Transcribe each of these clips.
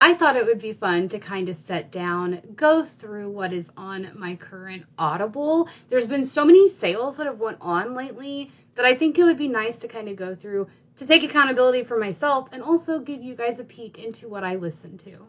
I thought it would be fun to kind of sit down, go through what is on my current Audible. There's been so many sales that have went on lately that I think it would be nice to kind of go through to take accountability for myself and also give you guys a peek into what I listen to.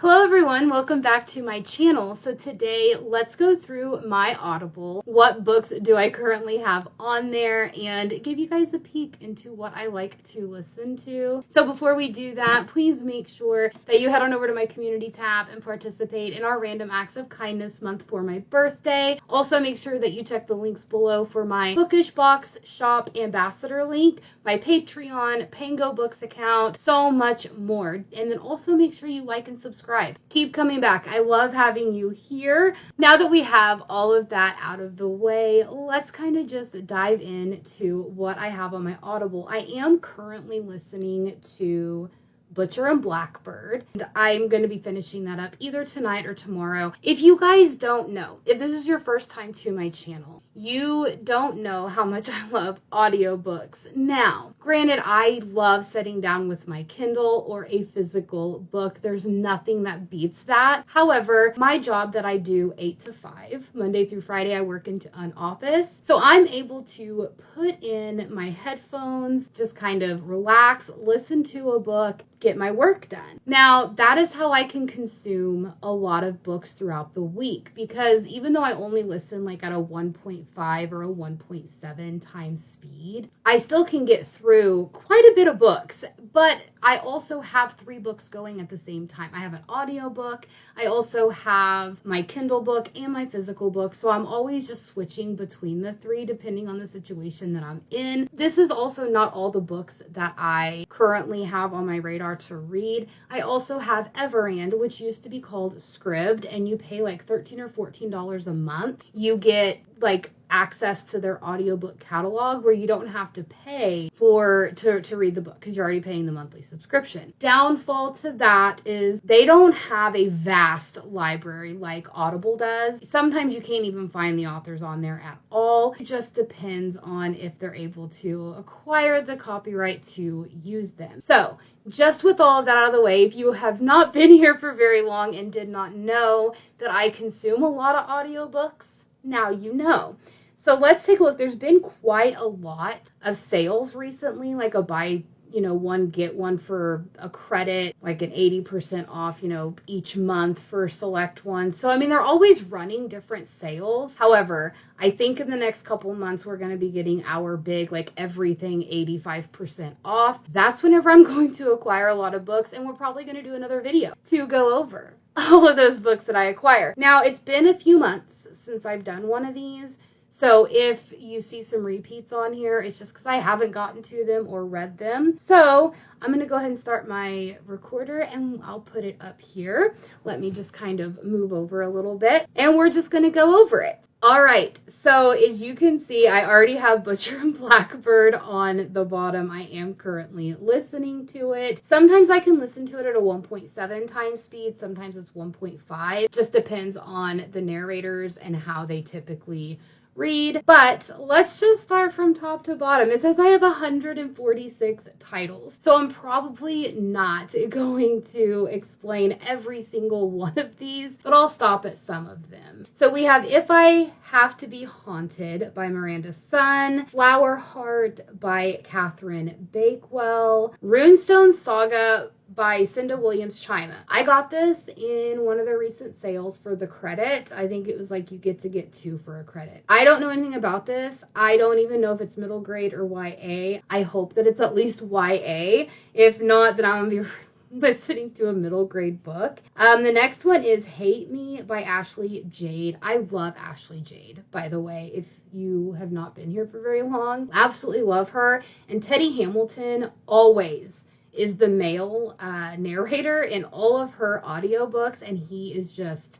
Hello everyone, welcome back to my channel. So today, let's go through my Audible. What books do I currently have on there and give you guys a peek into what I like to listen to. So before we do that, please make sure that you head on over to my community tab and participate in our Random Acts of Kindness month for my birthday. Also make sure that you check the links below for my Bookish Box shop ambassador link, my Patreon, Pango Books account, so much more. And then also make sure you like and subscribe. Keep coming back. I love having you here. Now that we have all of that out of the way, let's kind of just dive into what I have on my Audible. I am currently listening to Butcher and Blackbird, and I'm going to be finishing that up either tonight or tomorrow. If you guys don't know, if this is your first time to my channel, you don't know how much I love audiobooks. Now, granted, I love sitting down with my Kindle or a physical book. There's nothing that beats that. However, my job that I do 8 to 5, Monday through Friday, I work into an office. So I'm able to put in my headphones, just kind of relax, listen to a book, get my work done. Now, that is how I can consume a lot of books throughout the week, because even though I only listen like at a 1.5 or a 1.7 times speed, I still can get through quite a bit of books. But I also have 3 books going at the same time. I have an audiobook, I also have my Kindle book and my physical book, so I'm always just switching between the 3 depending on the situation that I'm in. This is also not all the books that I currently have on my radar to read. I also have Everand, which used to be called Scribd, and you pay like $13 or $14 a month. You get like access to their audiobook catalog where you don't have to pay to read the book because you're already paying the monthly subscription. Downfall to that is they don't have a vast library like Audible does. Sometimes you can't even find the authors on there at all. It just depends on if they're able to acquire the copyright to use them. So just with all of that out of the way, if you have not been here for very long and did not know that I consume a lot of audiobooks, now you know. So let's take a look. There's been quite a lot of sales recently, like a buy, one get one for a credit, like an 80% off, each month for select ones. So, they're always running different sales. However, I think in the next couple months, we're going to be getting our big, like everything 85% off. That's whenever I'm going to acquire a lot of books, and we're probably going to do another video to go over all of those books that I acquire. Now, it's been a few months since I've done one of these. So if you see some repeats on here, it's just because I haven't gotten to them or read them. So I'm going to go ahead and start my recorder and I'll put it up here. Let me just kind of move over a little bit and we're just going to go over it. All right, so as you can see, I already have Butcher and Blackbird on the bottom. I am currently listening to it. Sometimes I can listen to it at a 1.7 times speed. Sometimes it's 1.5. Just depends on the narrators and how they typically read. But let's just start from top to bottom. It says I have 146 titles. So I'm probably not going to explain every single one of these, but I'll stop at some of them. So we have If I Have to Be Haunted by Miranda Sun, Flower Heart by Catherine Bakewell, Runestone Saga by Cinda Williams Chima. I got this in one of the recent sales for the credit. I think it was like you get 2 for a credit. I don't know anything about this. I don't even know if it's middle grade or YA. I hope that it's at least YA. If not, then I'm going to be listening to a middle grade book. The next one is Hate Me by Ashley Jade. I love Ashley Jade, by the way, if you have not been here for very long. Absolutely love her. And Teddy Hamilton always is the male narrator in all of her audiobooks, and he is just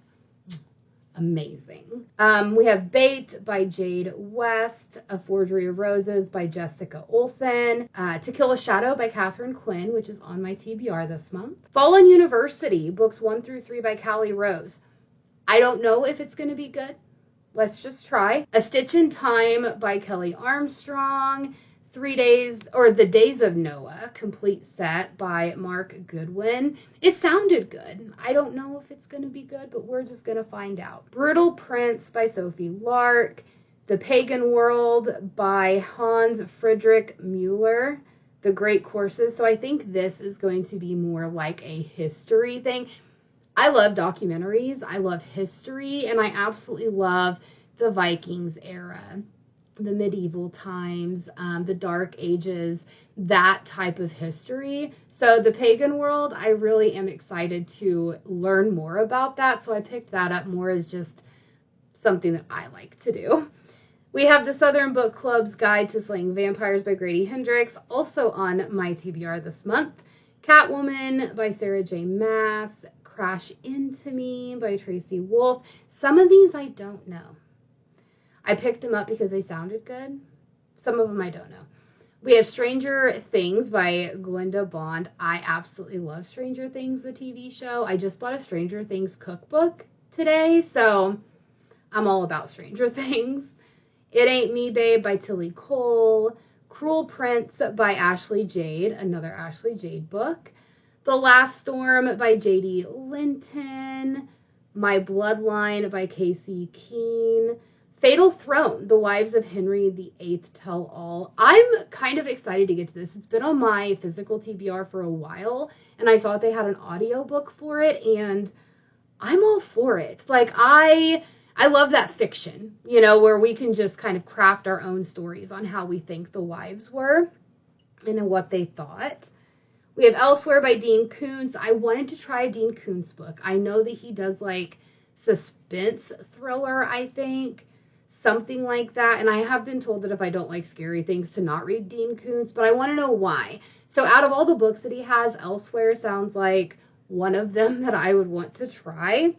amazing. We have Bait by Jade West, A Forgery of Roses by Jessica Olsen, To Kill a Shadow by Catherine Quinn, which is on my TBR this month. Fallen University, books 1 through 3 by Callie Rose. I don't know if it's going to be good. let's just try. A Stitch in Time by Kelly Armstrong. 3 Days, or The Days of Noah, complete set by Mark Goodwin. It sounded good. I don't know if it's going to be good, but we're just going to find out. Brutal Prince by Sophie Lark. The Pagan World by Hans Friedrich Mueller. The Great Courses. So I think this is going to be more like a history thing. I love documentaries. I love history, and I absolutely love the Vikings era, the medieval times, the Dark Ages, that type of history. So the Pagan World, I really am excited to learn more about that. So I picked that up more as just something that I like to do. We have the Southern Book Club's Guide to Slaying Vampires by Grady Hendrix, also on my TBR this month. Catwoman by Sarah J. Maas. Crash Into Me by Tracy Wolff. Some of these I don't know. I picked them up because they sounded good. Some of them I don't know. We have Stranger Things by Gwenda Bond. I absolutely love Stranger Things, the TV show. I just bought a Stranger Things cookbook today, so I'm all about Stranger Things. It Ain't Me, Babe by Tilly Cole. Cruel Prince by Ashley Jade, another Ashley Jade book. The Last Storm by J.D. Linton. My Bloodline by Casey Keene. Fatal Throne, The Wives of Henry VIII Tell All. I'm kind of excited to get to this. It's been on my physical TBR for a while, and I saw that they had an audiobook for it, and I'm all for it. Like, I love that fiction, you know, where we can just kind of craft our own stories on how we think the wives were and what they thought. We have Elsewhere by Dean Koontz. I wanted to try a Dean Koontz book. I know that he does, like, suspense thriller, I think. Something like that. And I have been told that if I don't like scary things to not read Dean Koontz, but I want to know why. So out of all the books that he has, Elsewhere sounds like one of them that I would want to try.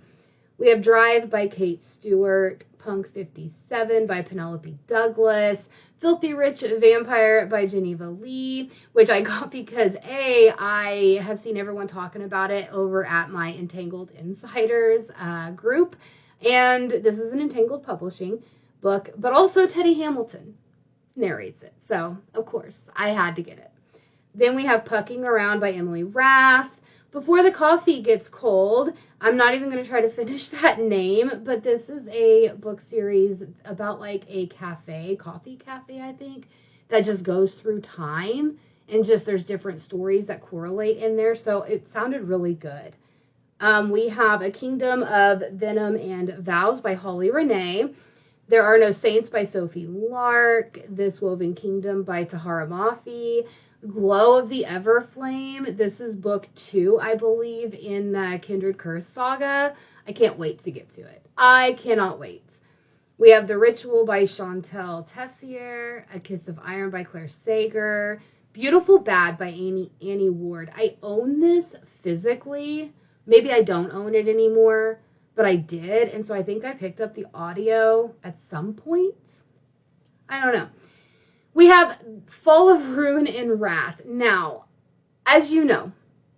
We have Drive by Kate Stewart, Punk 57 by Penelope Douglas, Filthy Rich Vampire by Geneva Lee, which I got because I have seen everyone talking about it over at my Entangled Insiders group. And this is an Entangled Publishing book, but also Teddy Hamilton narrates it. So, of course, I had to get it. Then we have Pucking Around by Emily Rath. Before the Coffee Gets Cold. I'm not even going to try to finish that name, but this is a book series about like a coffee cafe, I think, that just goes through time, and just there's different stories that correlate in there. So it sounded really good. We have A Kingdom of Venom and Vows by Holly Renee. There Are No Saints by Sophie Lark. This Woven Kingdom by Tahara Mafi. Glow of the Everflame. This is book 2, I believe, in the Kindred Curse saga. I can't wait to get to it. I cannot wait. We have The Ritual by Chantal Tessier. A Kiss of Iron by Claire Sager. Beautiful Bad by Annie Ward. I own this physically. Maybe I don't own it anymore, but I did. And so I think I picked up the audio at some point. I don't know. We have Fall of Ruin and Wrath. Now, as you know,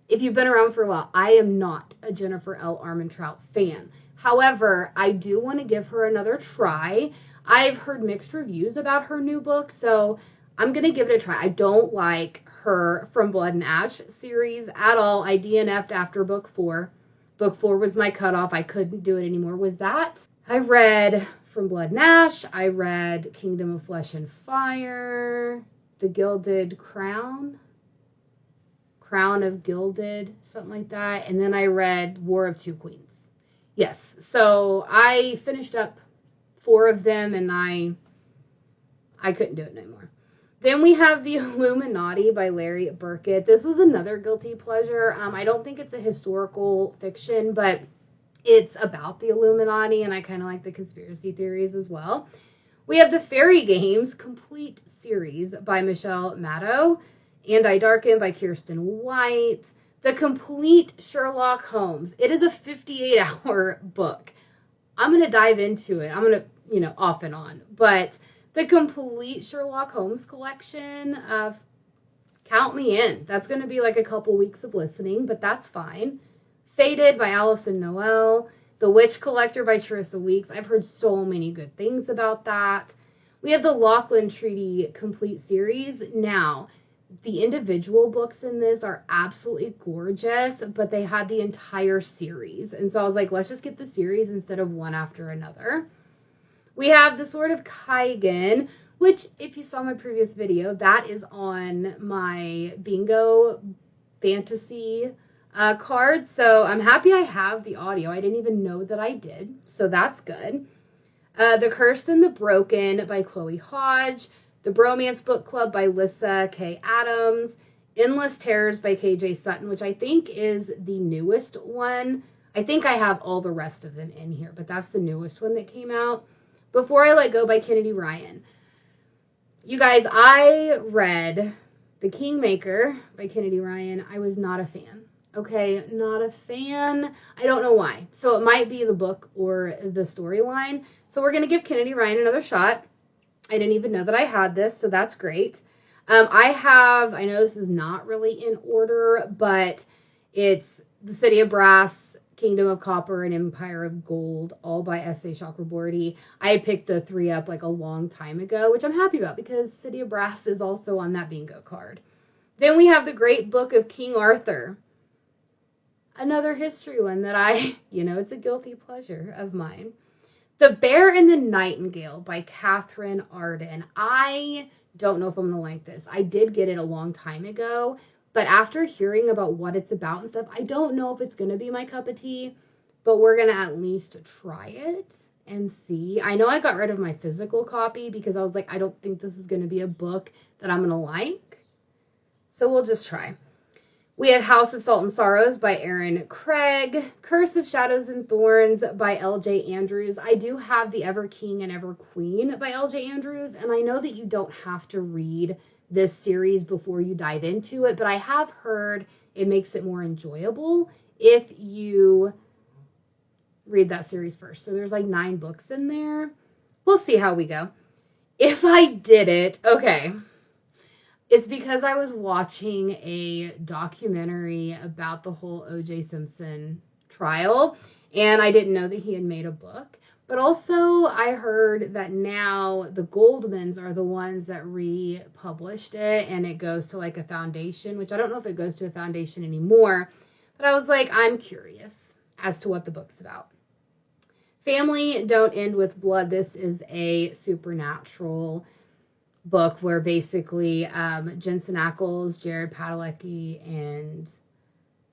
if you've been around for a while, I am not a Jennifer L. Armentrout fan. However, I do want to give her another try. I've heard mixed reviews about her new book, so I'm going to give it a try. I don't like her From Blood and Ash series at all. I DNF'd after book 4. Book 4 was my cutoff. I couldn't do it anymore. Was that? I read From Blood and Ash. I read Kingdom of Flesh and Fire. The Gilded Crown. Crown of Gilded, something like that. And then I read War of Two Queens. Yes, so I finished up 4 of them, and I couldn't do it anymore. Then we have The Illuminati by Larry Burkett. This was another guilty pleasure. I don't think it's a historical fiction, but it's about the Illuminati, and I kind of like the conspiracy theories as well. We have The Fairy Games complete series by Michelle Maddow. And I Darken by Kirsten White. The Complete Sherlock Holmes. It is a 58-hour book. I'm going to dive into it. I'm going to, off and on. But the Complete Sherlock Holmes collection, count me in. That's going to be like a couple weeks of listening, but that's fine. Fated by Allison Noel. The Witch Collector by Teresa Weeks. I've heard so many good things about that. We have the Lachlan Treaty Complete Series. Now, the individual books in this are absolutely gorgeous, but they had the entire series. And so I was like, let's just get the series instead of one after another. We have the Sword of Kaigen, which, if you saw my previous video, that is on my bingo fantasy card. So I'm happy I have the audio. I didn't even know that I did. So that's good. The Cursed and the Broken by Chloe Hodge. The Bromance Book Club by Lissa K. Adams. Endless Terrors by KJ Sutton, which I think is the newest one. I think I have all the rest of them in here, but that's the newest one that came out. Before I Let Go by Kennedy Ryan. You guys, I read The Kingmaker by Kennedy Ryan. I was not a fan. Okay, not a fan. I don't know why. So it might be the book or the storyline. So we're going to give Kennedy Ryan another shot. I didn't even know that I had this, so that's great. I know this is not really in order, but it's The City of Brass, Kingdom of Copper, and Empire of Gold, all by S.A. Chakraborty. I had picked the three up like a long time ago, which I'm happy about because City of Brass is also on that bingo card. Then we have The Great Book of King Arthur. Another history one that it's a guilty pleasure of mine. The Bear and the Nightingale by Catherine Arden. I don't know if I'm going to like this. I did get it a long time ago, but after hearing about what it's about and stuff, I don't know if it's going to be my cup of tea, but we're going to at least try it and see. I know I got rid of my physical copy because I was like, I don't think this is going to be a book that I'm going to like. So we'll just try. We have House of Salt and Sorrows by Erin Craig. Curse of Shadows and Thorns by L.J. Andrews. I do have the Ever King and Ever Queen by L.J. Andrews, and I know that you don't have to read this series before you dive into it, but I have heard it makes it more enjoyable if you read that series first. So there's like 9 books in there. We'll see how we go. If I did it, okay. It's because I was watching a documentary about the whole O.J. Simpson trial, and I didn't know that he had made a book. But also, I heard that now the Goldmans are the ones that republished it, and it goes to like a foundation, which I don't know if it goes to a foundation anymore. But I was like, I'm curious as to what the book's about. Family Don't End with Blood. This is a supernatural book where basically Jensen Ackles, Jared Padalecki, and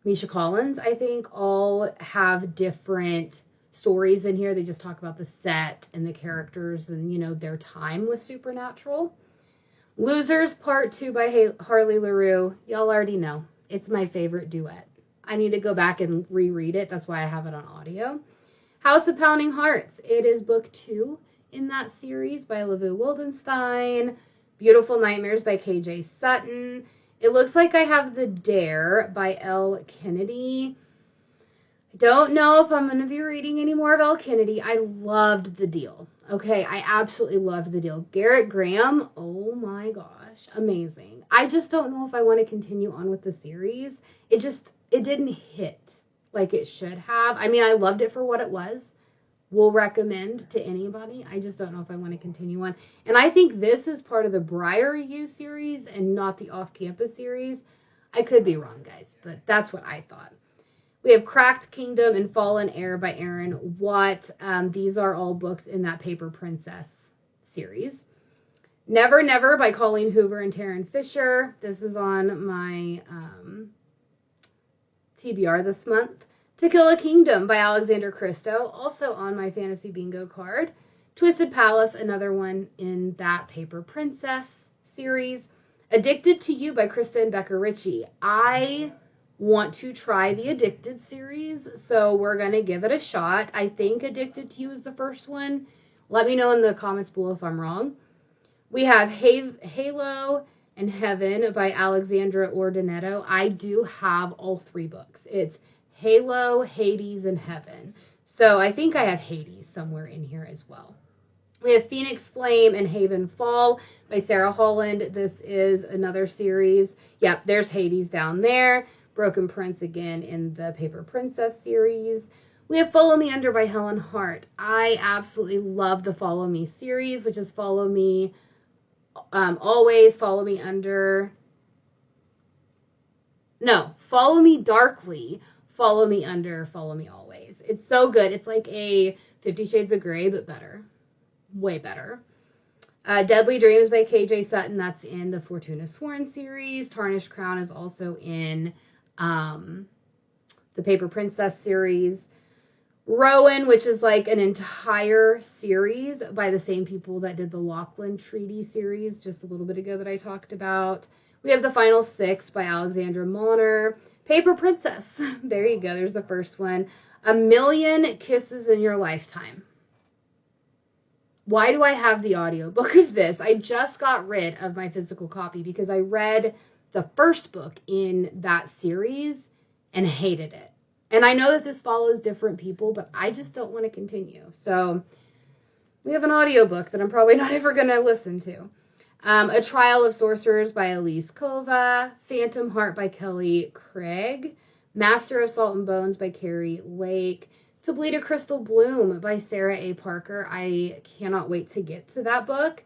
Misha Collins, I think, all have different stories in here. They just talk about the set and the characters and, their time with Supernatural. Losers Part 2 by Harley LaRue. Y'all already know. It's my favorite duet. I need to go back and reread it. That's why I have it on audio. House of Pounding Hearts. It is book 2 in that series by Lavu Wildenstein. Beautiful Nightmares by KJ Sutton. It looks like I have The Dare by L. Kennedy. I don't know if I'm going to be reading any more of L. Kennedy. I loved The Deal. Okay, I absolutely loved The Deal. Garrett Graham, oh my gosh, amazing. I just don't know if I want to continue on with the series. It didn't hit like it should have. I mean, I loved it for what it was. Will recommend to anybody. I just don't know if I want to continue on. And I think this is part of the Briar U series and not the Off-Campus series. I could be wrong, guys, but that's what I thought. We have Cracked Kingdom and Fallen Heir by Aaron Watt. These are all books in that Paper Princess series. Never Never by Colleen Hoover and Taryn Fisher. This is on my TBR this month. To Kill a Kingdom by Alexander Christo, also on my Fantasy Bingo card. Twisted Palace, another one in that Paper Princess series. Addicted to You by Krista and Becca Ritchie. I want to try the Addicted series, so we're going to give it a shot. I think Addicted to You is the first one. Let me know in the comments below if I'm wrong. We have Halo and Heaven by Alexandra Ordinetto. I do have all 3 books. It's Halo, Hades, and Heaven. So I think I have Hades somewhere in here as well. We have Phoenix Flame and Haven Fall by Sarah Holland. This is another series. Yep, there's Hades down there. Broken Prince again in the Paper Princess series. We have Follow Me Under by Helen Hart. I absolutely love the Follow Me series, which is Follow Me Always, Follow Me Under. No, Follow Me Darkly, Follow Me Under, Follow Me Always. It's so good. It's like a 50 Shades of Grey, but better. Way better. Deadly Dreams by KJ Sutton. That's in the Fortuna Sworn series. Tarnished Crown is also in the Paper Princess series. Rowan, which is like an entire series by the same people that did the Joplin Treaty series just a little bit ago that I talked about. We have The Final Six by Alexandra Monner. Paper Princess. There you go. There's the first one. A Million Kisses in Your Lifetime. Why do I have the audiobook of this? I just got rid of my physical copy because I read the first book in that series and hated it. And I know that this follows different people, but I just don't want to continue. So we have an audiobook that I'm probably not ever going to listen to. A Trial of Sorcerers by Elise Kova. Phantom Heart by Kelly Craig. Master of Salt and Bones by Carrie Lake. To Bleed a Crystal Bloom by Sarah A. Parker. I cannot wait to get to that book.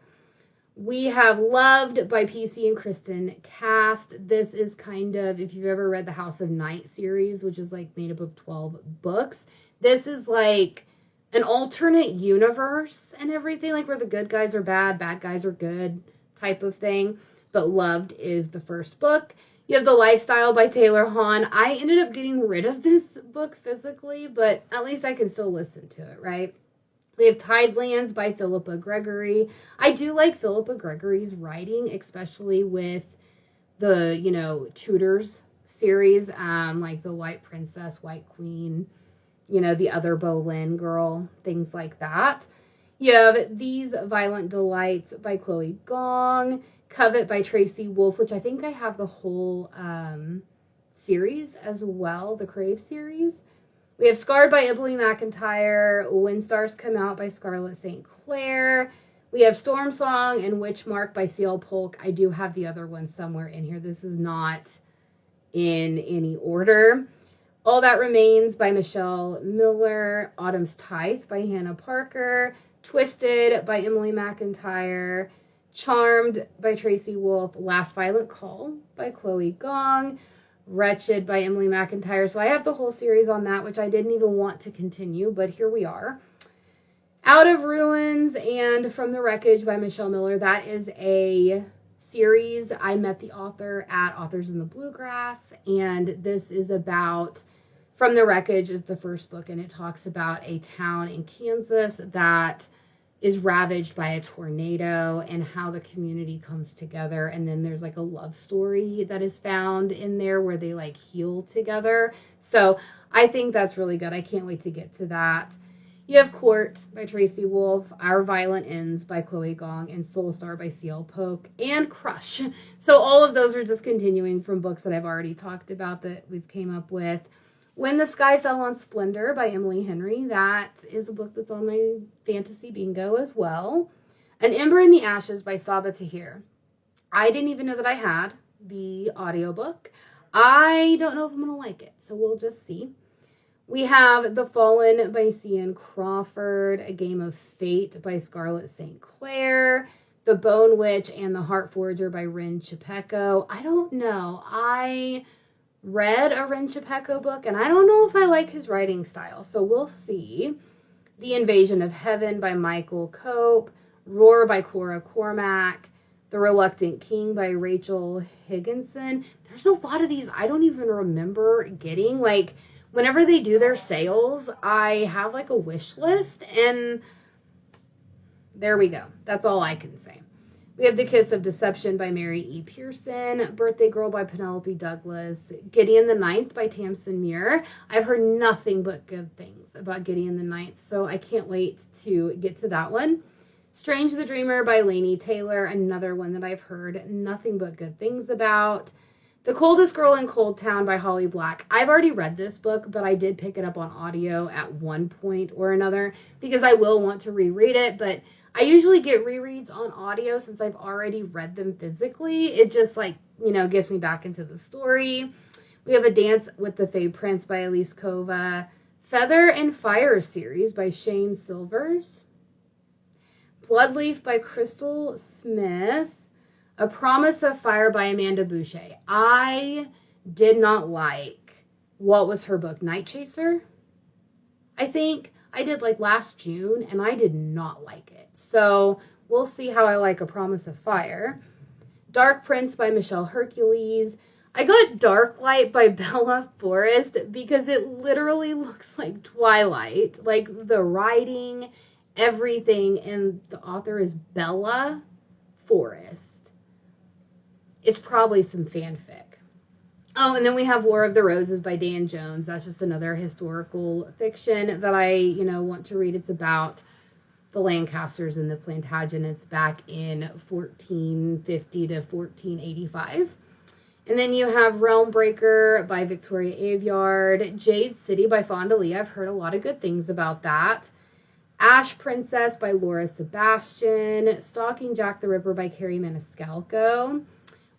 We have Loved by PC and Kristen Cast. This is kind of, if you've ever read the House of Night series, which is like made up of 12 books, this is like an alternate universe and everything, like where the good guys are bad, bad guys are good type of thing. But Loved is the first book. You have The Lifestyle by Taylor Hahn. I ended up getting rid of this book physically, but at least I can still listen to it, right? We have Tidelands by Philippa Gregory. I do like Philippa Gregory's writing, especially with the, Tudors series, like The White Princess, White Queen, The Other Boleyn Girl, things like that. You have These Violent Delights by Chloe Gong. Covet by Tracy Wolff, which I think I have the whole series as well, the Crave series. We have Scarred by Emily McIntyre. When Stars Come Out by Scarlett St. Clair. We have Storm Song and Witchmark by C.L. Polk. I do have the other one somewhere in here. This is not in any order. All That Remains by Michelle Miller. Autumn's Tithe by Hannah Parker. Twisted by Emily McIntyre. Charmed by Tracy Wolff. Last Violent Call by Chloe Gong. Wretched by Emily McIntyre. So I have the whole series on that, which I didn't even want to continue, but here we are. Out of Ruins and From the Wreckage by Michelle Miller. That is a series. I met the author at Authors in the Bluegrass, and this is about, From the Wreckage is the first book, and it talks about a town in Kansas that is ravaged by a tornado and how the community comes together. And then there's like a love story that is found in there where they like heal together. So I think that's really good. I can't wait to get to that. You have Court by Tracy Wolff, Our Violent Ends by Chloe Gong, and Soul Star by C.L. Polk, and Crush. So all of those are just continuing from books that I've already talked about that we've came up with. When the Sky Fell on Splendor by Emily Henry. That is a book that's on my fantasy bingo as well. An Ember in the Ashes by Saba Tahir. I didn't even know that I had the audiobook. I don't know if I'm going to like it, so we'll just see. We have The Fallen by C.N. Crawford. A Game of Fate by Scarlett St. Clair. The Bone Witch and the Heart Forger by Rin Chapeko. I don't know. I read a Rin Chapeko book, and I don't know if I like his writing style, so we'll see. The Invasion of Heaven by Michael Cope. Roar by Cora Cormack. The Reluctant King by Rachel Higginson. There's a lot of these I don't even remember getting. Like, whenever they do their sales, I have like a wish list, and there we go. That's all I can say. We have The Kiss of Deception by Mary E. Pearson. Birthday Girl by Penelope Douglas. Gideon the Ninth by Tamsin Muir. I've heard nothing but good things about Gideon the Ninth, so I can't wait to get to that one. Strange the Dreamer by Laini Taylor. Another one that I've heard nothing but good things about. The Coldest Girl in Cold Town by Holly Black. I've already read this book, but I did pick it up on audio at one point or another because I will want to reread it, but I usually get rereads on audio since I've already read them physically. It just gets me back into the story. We have A Dance with the Fae Prince by Elise Kova. Feather and Fire series by Shane Silvers. Bloodleaf by Crystal Smith. A Promise of Fire by Amanda Boucher. I did not like, what was her book? Night Chaser? I think I did like last June, and I did not like it. So we'll see how I like A Promise of Fire. Dark Prince by Michelle Hercules. I got Dark Light by Bella Forrest because it literally looks like Twilight. Like the writing, everything, and the author is Bella Forrest. It's probably some fanfic. Oh, and then we have War of the Roses by Dan Jones. That's just another historical fiction that I, want to read. It's about the Lancasters and the Plantagenets back in 1450 to 1485. And then you have Realm Breaker by Victoria Aveyard. Jade City by Fonda Lee. I've heard a lot of good things about that. Ash Princess by Laura Sebastian. Stalking Jack the Ripper by Carrie Maniscalco.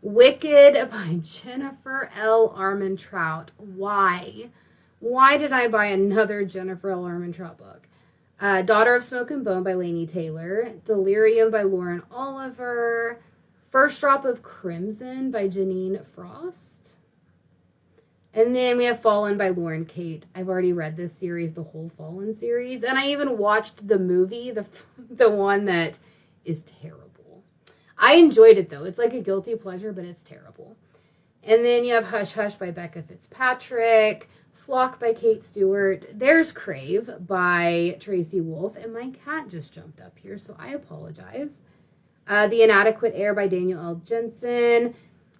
Wicked by Jennifer L. Armentrout. Why? Why did I buy another Jennifer L. Armentrout book? Daughter of Smoke and Bone by Laini Taylor. Delirium by Lauren Oliver. First Drop of Crimson by Janine Frost. And then we have Fallen by Lauren Kate. I've already read this series, the whole Fallen series. And I even watched the movie, the one that is terrible. I enjoyed it, though. It's like a guilty pleasure, but it's terrible. And then you have Hush Hush by Becca Fitzpatrick. Flock by Kate Stewart. There's Crave by Tracy Wolf. And my cat just jumped up here, so I apologize. The Inadequate Heir by Daniel L. Jensen.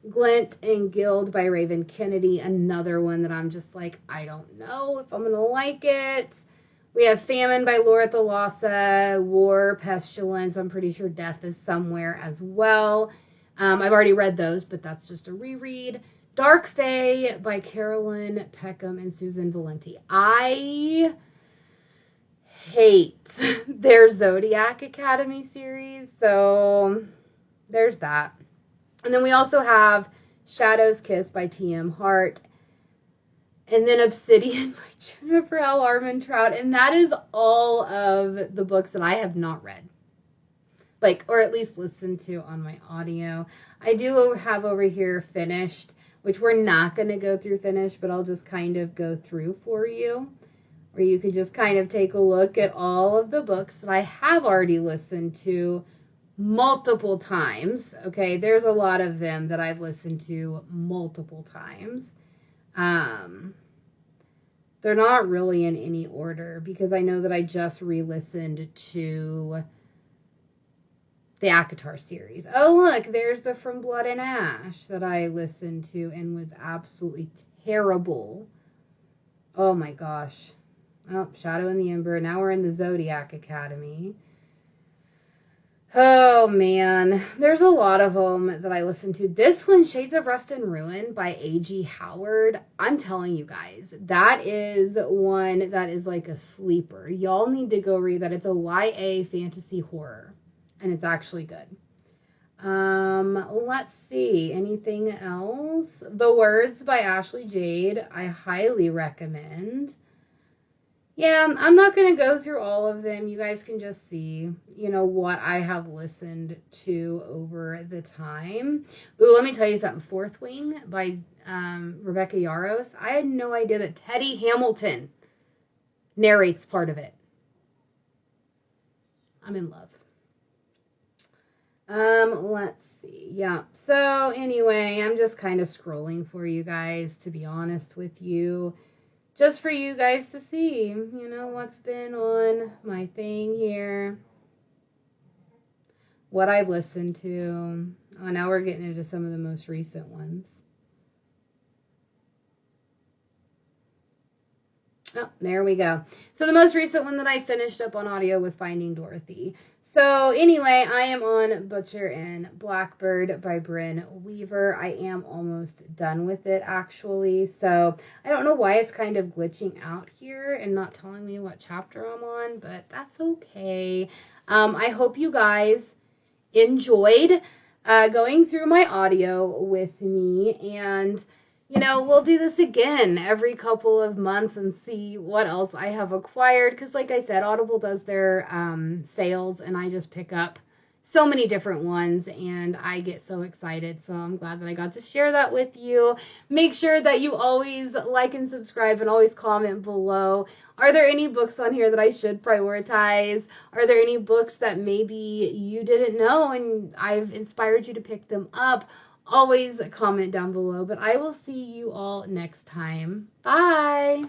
Glint and Guild by Raven Kennedy. Another one that I'm just like, I don't know if I'm going to like it. We have Famine by Laura Thalassa. War, Pestilence. I'm pretty sure Death is somewhere as well. I've already read those, but that's just a reread. Dark Fae by Carolyn Peckham and Susan Valenti. I hate their Zodiac Academy series, so there's that. And then we also have Shadow's Kiss by T.M. Hart. And then Obsidian by Jennifer L. Armentrout. And that is all of the books that I have not read. Or at least listened to on my audio. I do have over here Finished, which we're not going to go through Finished, but I'll just kind of go through for you. Or you could just kind of take a look at all of the books that I have already listened to multiple times. Okay, there's a lot of them that I've listened to multiple times. They're not really in any order because I know that I just re-listened to the ACOTAR series. Oh, look, there's the From Blood and Ash that I listened to and was absolutely terrible. Oh my gosh. Oh, Shadow in the Ember. Now we're in the Zodiac Academy. Oh, man. There's a lot of them that I listen to. This one, Shades of Rust and Ruin by A.G. Howard. I'm telling you guys, that is one that is like a sleeper. Y'all need to go read that. It's a YA fantasy horror, and it's actually good. Let's see. Anything else? The Words by Ashley Jade. I highly recommend. Yeah, I'm not going to go through all of them. You guys can just see, what I have listened to over the time. Ooh, let me tell you something. Fourth Wing by Rebecca Yarros. I had no idea that Teddy Hamilton narrates part of it. I'm in love. Let's see. Yeah. So anyway, I'm just kind of scrolling for you guys, to be honest with you. Just for you guys to see, what's been on my thing here. What I've listened to. Oh, now we're getting into some of the most recent ones. Oh, there we go. So the most recent one that I finished up on audio was Finding Dorothy. So anyway, I am on Butcher and Blackbird by Bryn Weaver. I am almost done with it, actually. So I don't know why it's kind of glitching out here and not telling me what chapter I'm on, but that's okay. I hope you guys enjoyed going through my audio with me. And We'll do this again every couple of months and see what else I have acquired. Because, like I said, Audible does their sales, and I just pick up so many different ones, and I get so excited. So I'm glad that I got to share that with you. Make sure that you always like and subscribe and always comment below. Are there any books on here that I should prioritize? Are there any books that maybe you didn't know and I've inspired you to pick them up? Always comment down below, but I will see you all next time. Bye!